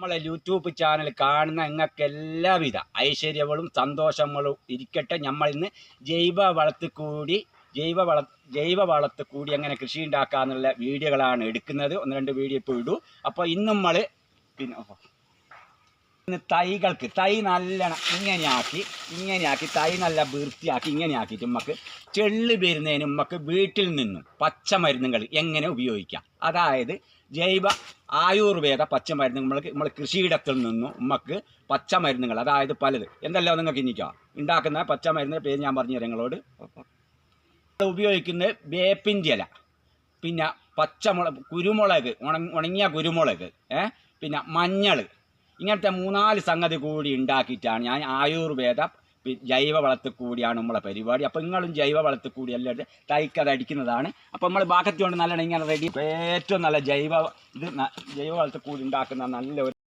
നമ്മളെ YouTube channel കാണുന്ന നിങ്ങൾക്ക് എല്ലാവിധ ഐശ്വര്യങ്ങളും സന്തോഷങ്ങളും ഇരിക്കട്ടെ. നമ്മൾ ഇന്ന് ജൈവ വളത്തിൽ കൂടി അങ്ങനെ കൃഷി ഉണ്ടാക്കാന്നുള്ള വീഡിയോകളാണ് എടുക്കുന്നത്. 1-2 വീഡിയോ ഇപ്പോൾ ഇടൂ. അപ്പോൾ ഇന്ന് നമ്മൾ തൈകൾക്ക് തൈ നല്ലോണം ഇങ്ങനെയാക്കി തൈ നല്ല വൃത്തിയാക്കി ഇങ്ങനെയാക്കിയിട്ട് നമുക്ക് ചെള്ള് വരുന്നതിന് നമുക്ക് വീട്ടിൽ നിന്നും പച്ചമരുന്നുകൾ എങ്ങനെ ഉപയോഗിക്കാം, അതായത് ജൈവ ആയുർവേദ പച്ചമരുന്ന് നമ്മൾ കൃഷിയിടത്തിൽ നിന്നും നമുക്ക് പച്ചമരുന്നുകൾ, അതായത് പലത് എന്തെല്ലാം നിങ്ങൾക്ക് ഇനിക്കാം ഉണ്ടാക്കുന്ന പച്ചമരുന്നിൻ്റെ പേര് ഞാൻ പറഞ്ഞു തരാം നിങ്ങളോട്. ഉപയോഗിക്കുന്നത് വേപ്പിൻ്റെ ഇല, പിന്നെ കുരുമുളക്, ഉണങ്ങിയ കുരുമുളക്, പിന്നെ മഞ്ഞൾ, ഇങ്ങനത്തെ 3-4 സംഗതി കൂടി ഉണ്ടാക്കിയിട്ടാണ് ഞാൻ ആയുർവേദ ജൈവ വളത്തിൽ കൂടിയാണ് നമ്മളെ പരിപാടി. അപ്പോൾ നിങ്ങളും ജൈവ വളത്തിൽ കൂടി എല്ലാം തൈക്കത് അടിക്കുന്നതാണ്. അപ്പോൾ നമ്മൾ ബാക്കറ്റ് കൊണ്ട് നല്ലോണം ഇങ്ങനെ റെഡി ഏറ്റവും നല്ല ജൈവ വളത്തിൽ കൂടി ഉണ്ടാക്കുന്ന നല്ല